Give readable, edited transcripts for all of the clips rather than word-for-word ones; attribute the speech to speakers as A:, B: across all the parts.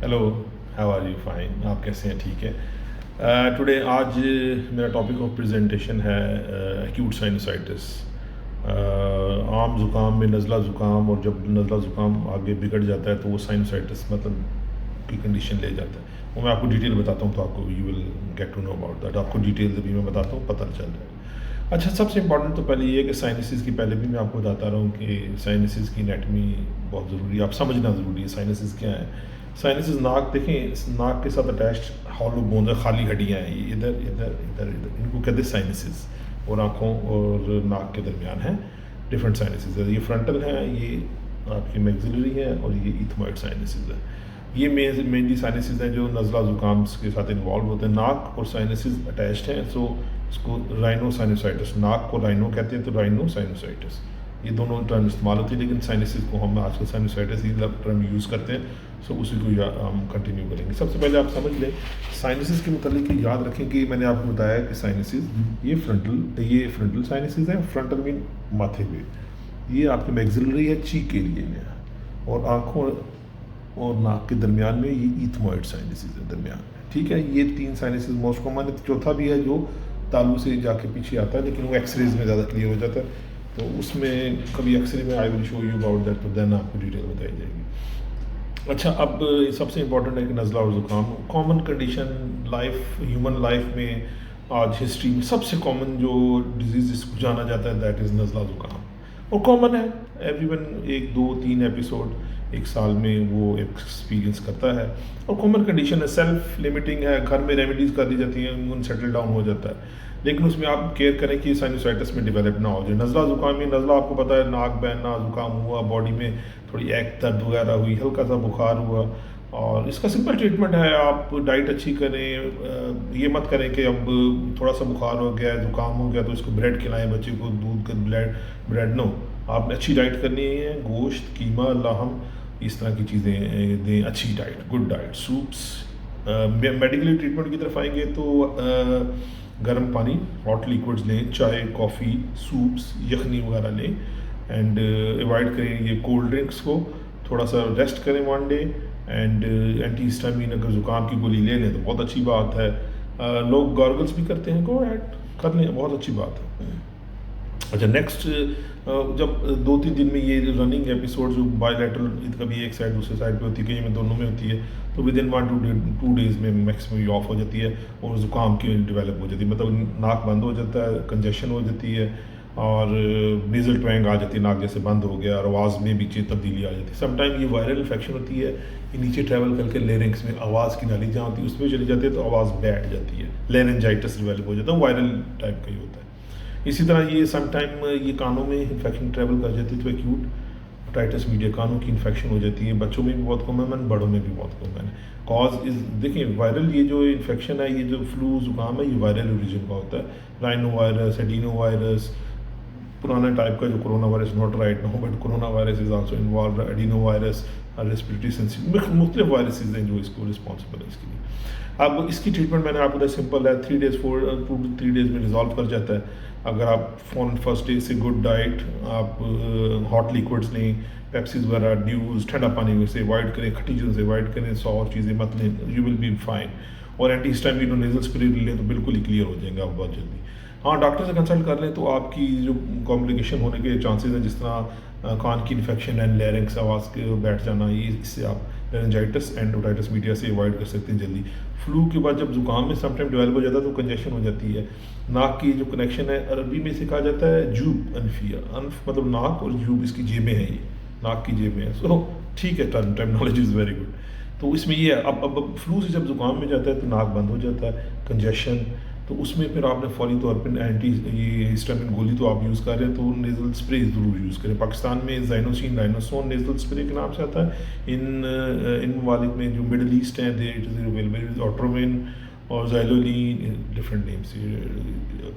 A: Hello, how are you? Fine. آپ کیسے ہیں؟ ٹھیک ہے. ٹوڈے آج میرا ٹاپک آف پریزنٹیشن ہے ایکیوٹ سائنوسائٹس. عام زکام میں نزلہ زکام، اور جب نزلہ زکام آگے بگڑ جاتا ہے تو وہ سائنوسائٹس مطلب کی کنڈیشن لے جاتا ہے. وہ میں آپ کو ڈیٹیل بتاتا ہوں تو آپ کو you will get to know about that. آپ کو ڈیٹیل ابھی میں بتاتا ہوں، پتہ چل جائے. اچھا، سب سے امپورٹنٹ تو پہلے یہ ہے کہ سائنسز کی پہلے بھی میں آپ کو بتاتا رہا ہوں کہ سائنسز کی انیٹمی بہت ضروری ہے. آپ سمجھنا ضروری ہے سائنسز کیا ہے. سائنسز ناک دیکھیں، ناک کے ساتھ اٹیچڈ ہالو بونز ہے، خالی ہڈیاں ہیں. یہ ادھر ادھر ادھر ادھر، ان کو کہتے ہیں سائنسز. اور آنکھوں اور ناک کے درمیان ہیں ڈفرینٹ سائنسز ہے. یہ فرنٹل ہیں، یہ آپ کی میگزلری ہے، اور یہ ایتھموئڈ سائنسز ہے. یہ مینلی سائنسز ہیں جو نزلہ زکام کے ساتھ انوالو ہوتے ہیں. ناک اور سائنسز اٹیچڈ ہیں، سو اس کو رائنو سائنوسائٹس، ناک کو رائنو کہتے ہیں تو رائنو سائنوسائٹس. یہ دونوں ٹرم استعمال ہوتی ہے، لیکن سائنسز کو ہم آج کل سائنوسائٹس یہ ٹرم یوز کرتے ہیں. سو اسی کو ہم کنٹینیو کریں گے. سب سے پہلے آپ سمجھ لیں سائنسز کے متعلق یاد رکھیں کہ میں نے آپ کو بتایا کہ سائنسز یہ فرنٹل سائنسز ہیں. فرنٹل مین ماتھے پہ، یہ آپ کی میگزلری ہے، چیک کے لیے ہے، اور آنکھوں اور ناک کے درمیان میں یہ ایتھموئڈ سائنسز ہے درمیان میں. ٹھیک ہے، یہ تین سائنسز موسٹ کامن ہے. چوتھا بھی ہے جو تالو سے جا کے پیچھے آتا ہے، لیکن وہ ایکس ریز میں زیادہ کلیئر ہو جاتا ہے. تو اس میں کبھی ایکس رے میں آئی ول شو یو اباؤٹ دیٹ، تو دین آپ کو ڈیٹیل بتائی جائے گی. اچھا، اب سب سے امپورٹنٹ ہے کہ نزلہ اور زکام common condition life, human life میں آج ہسٹری میں سب سے کامن جو ڈیزیز جس کو جانا جاتا ہے دیٹ از نزلہ زکام. اور کامن ہے، ایوری ون 1 2 3 ایپیسوڈ ایک سال میں وہ ایکسپیرینس کرتا ہے. اور کامن کنڈیشن ہے، سیلف لمیٹنگ ہے، گھر میں ریمیڈیز کر دی جاتی ہیں، امیون سیٹل ڈاؤن ہو جاتا ہے. لیکن اس میں آپ کیئر کریں کہ سائنوسائٹس میں ڈیولپ نہ ہو جائے. نزلہ زکام میں نزلہ آپ کو پتہ ہے، ناک بہنا، زکام ہوا، باڈی میں تھوڑی ایک درد وغیرہ ہوئی، ہلکا سا بخار ہوا، اور اس کا سمپل ٹریٹمنٹ ہے آپ ڈائٹ اچھی کریں. یہ مت کریں کہ اب تھوڑا سا بخار ہو گیا، زکام ہو گیا تو اس کو بریڈ کھلائیں بچے کو، دودھ کا بریڈ نو. آپ نے اچھی ڈائٹ کرنی ہے، گوشت، قیمہ، لحم، اس طرح کی چیزیں دیں. اچھی diet, good diet, soups. Medically treatment کی طرف آئیں گے تو گرم پانی، ہاٹ لیکوڈز لیں، چائے، کافی، سوپس، یخنی وغیرہ لیں. اینڈ ایوائڈ کریں یہ کولڈ ڈرنکس کو. تھوڑا سا ریسٹ کریں 1 day. اینڈ اینٹی ہسٹامین اگر زکام کی گولی لے لیں تو بہت اچھی بات ہے. لوگ گارگلس بھی کرتے ہیں، گو ایڈ کر لیں، بہت اچھی بات ہے. اچھا، نیکسٹ جب 2 3 دن میں یہ رننگ ایپیسوڈ جو بائی لیٹرل، کبھی ایک سائڈ دوسرے سائڈ پہ ہوتی ہے، کہیں میں دونوں میں ہوتی ہے، تو ود ان 1 2 days میں میکسیمم یہ آف ہو جاتی ہے اور زکام کی ڈیولپ ہو جاتی ہے. مطلب ناک بند ہو جاتا ہے، کنجیشن ہو جاتی ہے، اور نیزل ٹوینگ آ جاتی ہے، ناک جیسے بند ہو گیا، اور آواز میں بھی تبدیلی آ جاتی ہے. سم ٹائم یہ وائرل انفیکشن ہوتی ہے، یہ نیچے ٹریول کر کے لیرنگس میں آواز کی نالی جہاں ہوتی ہے اس میں چلی جاتی ہے، تو آواز بیٹھ جاتی ہے، لیننجائٹس ڈیولپ ہو جاتا ہے، وائرل ٹائپ کا ہی ہوتا ہے. اسی طرح یہ سم ٹائم یہ کانوں میں انفیکشن ٹریول کر جاتی ہے، تو ایکیوٹ اوٹائٹس میڈیا، کانوں کی انفیکشن ہو جاتی ہے. بچوں میں بھی بہت کامن ہے، بڑوں میں بھی بہت کامن ہے. کاز از دیکھیں وائرل، یہ جو انفیکشن ہے، یہ جو فلو زکام ہے، یہ وائرل اوریجن کا ہوتا ہے. رائنو وائرس، ایڈینو وائرس، پرانا ٹائپ کا جو coronavirus, not right no but coronavirus is also involved, adenovirus, respiratory sensitive, مختلف وائرسز ہیں جو اس کو رسپانسبل ہے اس کے لیے. اب اس کی ٹریٹمنٹ میں نے آپ کو بتایا سمپل ہے، 2 to 3 days میں ریزالو کر جاتا ہے. اگر آپ فون فرسٹ ڈے سے گڈ ڈائٹ، آپ ہاٹ لیکوڈس لیں، پیپسیز وغیرہ، ڈیوز، ٹھنڈا پانی سے اوائڈ کریں، کھٹی چیزوں سے اوائڈ کریں، سور چیزیں مت لیں، یو ول بی فائن. اور اینٹی ہسٹامین اور نیزل اسپرے لیں تو بالکل ہی کلیئر ہو جائیں گے آپ بہت جلدی. ہاں، ڈاکٹر سے کنسلٹ کر لیں تو آپ کی جو کمپلیکیشن ہونے کے چانسز ہیں، جس طرح کان کی انفیکشن اینڈ لیرنگس، آواز کے بیٹھ جانا، یہ اس سے آپ لینجائٹس اینڈ اوٹائٹس میڈیا سے اوائڈ کر سکتے ہیں جلدی. فلو کے بعد جب زکام میں سم ٹائم ڈیولپ ہو جاتا ہے تو کنجیشن ہو جاتی ہے. ناک کی جو کنیکشن ہے، عربی میں سے کہا جاتا ہے جوب انفیہ، انف مطلب ناک، اور جوب اس کی جیبیں ہیں، یہ ناک کی جیبیں ہیں. سو ٹھیک ہے، ٹرمنالوجی از ویری گڈ. تو اس میں یہ ہے، اب فلو سے جب زکام میں جاتا ہے تو ناک بند ہو جاتا ہے، کنجیشن، تو اس میں پھر آپ نے فوری طور پہ اینٹی یہ ہسٹامین گولی تو آپ یوز کر رہے ہیں، تو نیزل اسپرے ضرور یوز کریں. پاکستان میں زائنوسین رائنوسون نیزل اسپرے کے نام سے آتا ہے. ان ممالک میں جو مڈل ایسٹ ہیں، دے اٹ از اویلیبل، آٹرومین اور زائلولین ڈفرینٹ نیم سے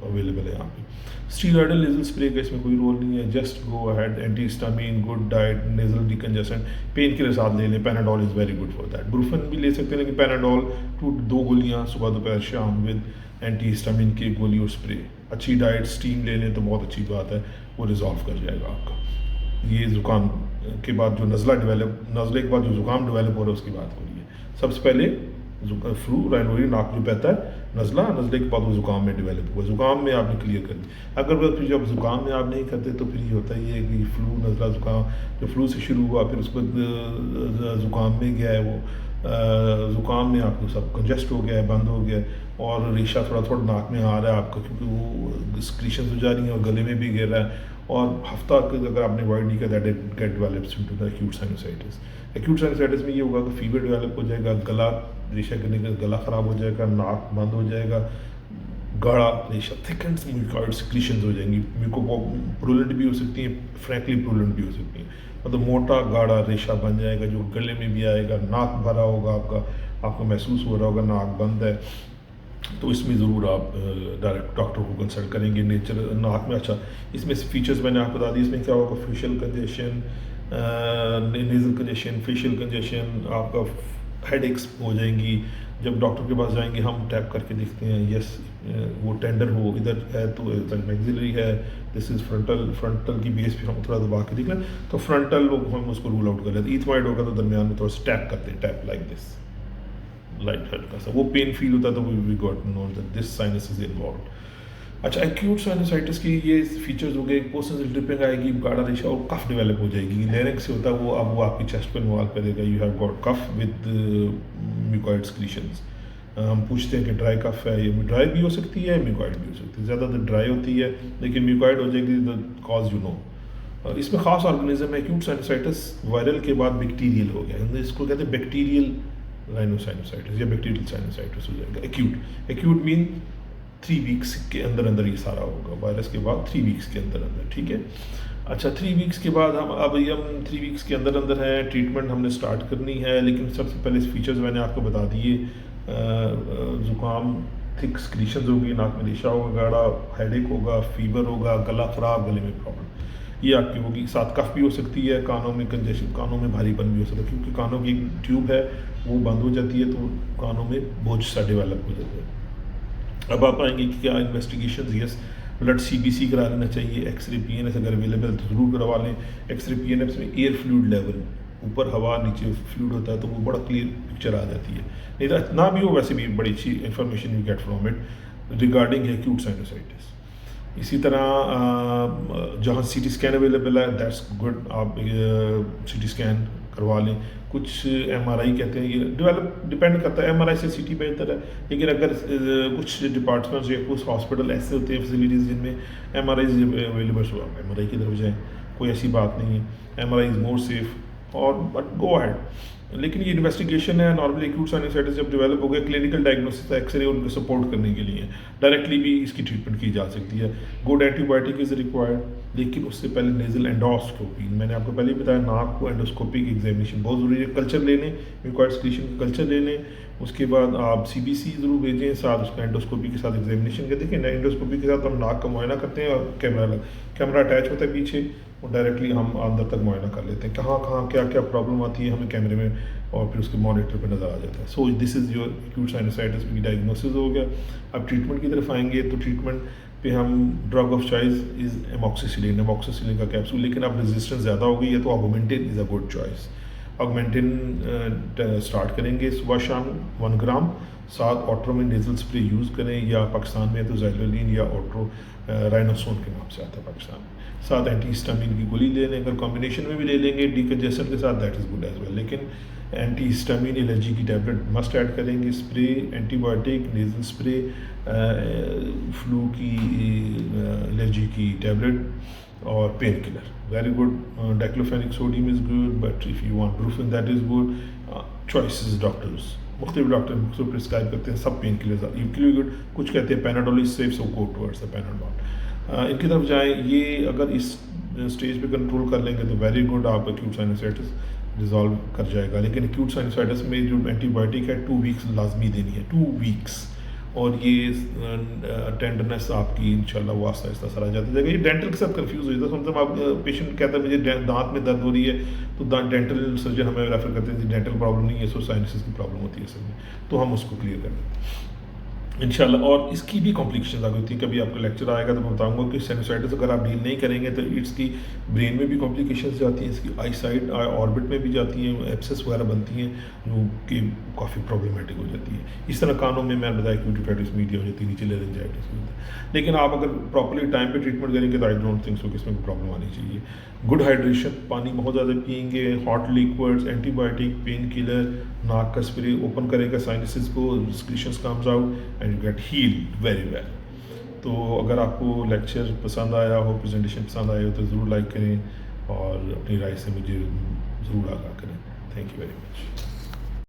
A: اویلیبل ہے یہاں پہ. اسٹیرائڈل نیزل اسپرے کا اس میں کوئی رول نہیں ہے. Just go ahead, antihistamine, good diet, nasal decongestant, pain کے ساتھ لے لیں. Panadol is very good for that. Brufen بھی لے سکتے ہیں، لیکن پیناڈول 2 گولیاں صبح دوپہر شام ود اینٹی ہسٹامین کی گولی اور اسپرے. اچھی ڈائٹ، اسٹیم لے لیں تو بہت اچھی بات ہے، وہ ریزالو کر جائے گا آپ کا. یہ زکام کے بعد جو نزلہ کے بعد جو زکام ڈیولپ ہو رہا ہے اس کی بات ہو رہی ہے. سب سے پہلے فلو رائنوری ناک جو بہتا ہے, نزلے کے بعد وہ زکام میں ڈیولپ ہوا. زکام میں آپ نے کلیئر کر دی. اگر پھر جب زکام میں آپ نہیں کرتے تو پھر یہ ہوتا ہے کہ فلو نزلہ زکام جو فلو سے شروع ہوا پھر اس کو زکام میں گیا ہے, وہ زکام میں آپ کو سب کنجسٹ ہو گیا ہے, بند ہو گیا ہے, اور ریشہ تھوڑا تھوڑا ناک میں آ رہا ہے آپ کا کیونکہ وہ سکریشنز ہو جا رہی ہیں اور گلے میں بھی گر رہا ہے, اور ہفتہ اگر آپ نے اوائڈ نہیں کیا that get develops into the acute sinusitis. Acute sinusitis میں یہ ہوگا کہ فیور ڈیولپ ہو جائے گا, گلا ریشہ گرنے کا گلا خراب ہو جائے گا, ناک بند ہو جائے گا, گاڑھا ریشہ تھکنڈ میوکارڈ سکریشنز ہو جائیں گی, پرولنٹ بھی ہو سکتی ہیں, فرینکلی پرولنٹ بھی ہو سکتی ہیں, مطلب موٹا گاڑھا ریشہ بن جائے گا جو گلے میں بھی آئے گا, ناک بھرا ہوگا آپ کو محسوس ہو رہا ہوگا ناک بند ہے. تو اس میں ضرور آپ ڈائریکٹ ڈاکٹر کو کنسلٹ کریں گے. نیچر ناک میں اچھا اس میں فیچرز میں نے آپ کو بتا دی. اس میں کیا ہوگا, facial congestion, nasal congestion, facial congestion, آپ کا ہیڈ ایکس ہو جائیں گی. جب ڈاکٹر کے پاس جائیں گے ہم ٹیپ کر کے دیکھتے ہیں یس وہ ٹینڈر ہو ادھر ہے تو میگزلری ہے, دس از فرنٹل کی بیس پہ ہم تھوڑا دبا کے دیکھ لیں تو فرنٹل ہم اس کو رول آؤٹ کر لیتے ہیں. ایتھوائڈ ہوگا تو درمیان میں تھوڑا سا ٹیپ کرتے ہیں, ٹیپ لائک دس لائٹ ہلکا سا, وہ پین فیل ہوتا ہے تو we got know that this sinus is involved. اچھا ایکیوٹ سائنوسائٹس کی یہ فیچرز ہو گئے, پرسنل ڈرپنگ آئے گی, گاڑھا ریشہ اور کف ڈیولپ ہو جائے گی. لیرنکس سے ہوتا ہے وہ اب وہ آپ کی چیسٹ پہ انوالو کرے گا, you have got cough with mucoid secretions. ہم پوچھتے ہیں کہ ڈرائی کف ہے, یہ ڈرائی بھی ہو سکتی ہے, میوکوائڈ بھی ہو سکتی ہے, زیادہ تر ڈرائی ہوتی ہے لیکن میوکوائڈ ہو جائے گی دا کاز یو نو. اس میں خاص آرگنیزم ہے ایکیوٹ سائنوسائٹس وائرل کے بعد بیکٹیریل ہو گیا, اس کو کہتے ہیں بیکٹیریل رائنوسائنوسائٹس یا بیکٹیریل سائنوسائٹس ہو جائے گا. ایکیوٹ مین 3 ویکس کے اندر یہ سارا ہوگا, وائرس کے بعد 3 ویکس کے اندر, ٹھیک ہے. اچھا 3 ویکس کے بعد ہم 3 ویکس کے اندر ہیں, ٹریٹمنٹ ہم نے سٹارٹ کرنی ہے. لیکن سب سے پہلے فیچرز میں نے آپ کو بتا دیے, زکام, تھک سکریشنز ہوگی, ناک میں ریشہ ہوگا, گاڑھا, ہیڈ ایک ہوگا, فیور ہوگا, گلا خراب, گلے میں پرابلم یہ آپ کی ہوگی. ساتھ کف بھی ہو سکتی ہے, کانوں میں کنجیشن, کانوں میں بھاری پن بھی ہو سکتا ہے کیونکہ کانوں کی ایک ٹیوب ہے وہ بند ہو جاتی ہے تو کانوں میں بوجھ سا ڈیولپ ہو جاتا ہے. اب آپ آئیں گے کہ کیا انویسٹیگیشنز, یس بلڈ سی بی سی کرا لینا چاہیے, ایکس رے پی این ایس اگر اویلیبل تو ضرور کروا لیں. ایکس رے پی این ایس میں ایئر فلوئڈ لیول, اوپر ہوا نیچے فلوئڈ ہوتا ہے تو وہ بڑا کلیئر پکچر آ جاتی ہے. نہیں تو نہ بھی ہو ویسے بھی بڑی اچھی information you get from it regarding acute sinusitis. اسی طرح جہاں سی ٹی اسکین اویلیبل ہے دیٹس گڈ, آپ سی ٹی اسکین کروا لیں. کچھ ایم آر آئی کہتے ہیں, یہ ڈپینڈ کرتا ہے, ایم آر آئی سے سی ٹی بہتر ہے. لیکن اگر کچھ ڈپارٹمنٹس یا کچھ ہاسپٹل ایسے ہوتے ہیں فیسلٹیز جن میں ایم آر آئی اویلیبل ہو, ایم آر آئی کی طرف جائیں, کوئی ایسی بات نہیں ہے, ایم آر آئی از مور سیف اور بٹ گو ہیڈ. لیکن یہ انویسٹیگیشن ہے. نارملی ایکیوٹ سائنوسائٹس جب ڈیولپ ہو گیا کلینکل ڈائگنوسس ایکس رے ان کو سپورٹ کرنے کے لیے ڈائریکٹلی بھی اس کی ٹریٹمنٹ کی جا سکتی ہے. Good antibiotic is required, لیکن اس سے پہلے نیزل اینڈوسکوپی, میں نے آپ کو پہلے ہی بتایا ناک کو اینڈوسکوپی کی ایگزامینیشن بہت ضروری ہے. کلچر لے لیں, میوکوائڈ سکریشن کا کلچر لے لیں, اس کے بعد آپ سی بی سی ضرور بھیجیں ساتھ اس کا اینڈوسکوپی کے ساتھ ایگزامینیشن کے. دیکھیں اینڈوسکوپی کے ساتھ ہم ناک کا معائنہ کرتے ہیں اور کیمرہ اٹیچ ہوتا ہے پیچھے, اور ڈائریکٹلی ہم اندر تک معائنہ کر لیتے ہیں کہاں کیا پرابلم آتی ہے ہمیں کیمرے میں, اور پھر اس کے مانیٹر پہ نظر آ جاتا ہے. سو دس از یور ایکیوٹ سائنوسائٹس کی ڈائگنوسس ہو گیا. اب ٹریٹمنٹ کی طرف آئیں گے تو ٹریٹمنٹ پہ ہم ڈرگ آف چوائس از ایموکسیسلین کا کیپسول. لیکن اب ریزسٹنس زیادہ ہو گئی ہے تو Augmentin is a good choice. Augmentin start کریں گے صبح شام 1 گرام, ساتھ آٹرومین نیزل اسپرے یوز کریں, یا پاکستان میں تو زائلولین یا آٹرو رائنوسون کے نام سے آتا ہے پاکستان میں. ساتھ اینٹی ہسٹامین کی گولی لے لیں, اگر کمبینیشن میں بھی لے لیں گے ڈی کنجیسن کے ساتھ that is good as well. لیکن اینٹی ہسٹامین الرجی کی ٹیبلٹ مسٹ ایڈ کریں گے. Spray antibiotic, nasal spray, flu کی الرجی کی ٹیبلٹ اور pain killer very good. Diclofenac sodium is good but if you want Brufen that is good. Choices doctors مختلف doctor مختلف prescribe کرتے ہیں, سب پین کلرز ایکولی گڈ. کچھ کہتے ہیں Panadol is safe, so go towards the Panadol. ان کی طرف جائیں. یہ اگر اس اسٹیج پہ کنٹرول کر لیں گے تو ویری گڈ, آپ ایکیوٹ سائنوسائٹس ریزالو کر جائے گا. لیکن ایکیوٹ سائنوسائٹس میں جو اینٹی بایوٹک ہے 2 ویکس لازمی دینی ہے, 2 ویکس. اور یہ ٹینڈرنیس آپ کی انشاءاللہ وہ آہستہ آہستہ سر آ جاتی جائے گا. یہ ڈینٹل کے ساتھ کنفیوز ہو جاتا ہے. مطلب آپ پیشنٹ کہتا ہے مجھے دانت میں درد ہو رہی ہے تو ڈینٹل سرجن ہمیں ریفر کرتے ہیں ڈینٹل پرابلم نہیں ہے, سو سائنسز کی پرابلم ہوتی ہے اصل میں, تو ہم اس کو کلیئر کر دیں. انشاءاللہ. اور اس کی بھی کمپلیکیشنز آگئی ہوتی ہیں. کبھی آپ کا لیکچر آئے گا تو میں بتاؤں گا کہ سینوسائٹس اگر آپ ڈیل نہیں کریں گے تو اس کی برین میں بھی کمپلیکیشنز جاتی ہیں, اس کی آئی سائٹ آربٹ میں بھی جاتی ہیں, ایپسس وغیرہ بنتی ہیں جو کہ کافی پرابلمیٹک ہو جاتی ہے. اس طرح کانوں میں بتایا کیوٹیفائٹس میڈیا ہو جاتی ہے, نیچے لارنجائٹس ہو جاتا ہے. لیکن آپ اگر پراپرلی ٹائم پہ ٹریٹمنٹ کریں گے تو آئی ڈونٹ تھنک سو کہ اس میں کوئی پرابلم آنی چاہیے. گڈ ہائیڈریشن, پانی بہت زیادہ پئیں گے, hot liquids, antibiotic, pain killer, ناک کا اسپرے اوپن کرے گا سائنسز کو, secretions comes out and you get healed very well. تو اگر آپ کو لیکچر پسند آیا ہو, پریزنٹیشن پسند آیا ہو تو ضرور لائک کریں اور اپنی رائے سے مجھے ضرور آگاہ کریں. Thank you very much.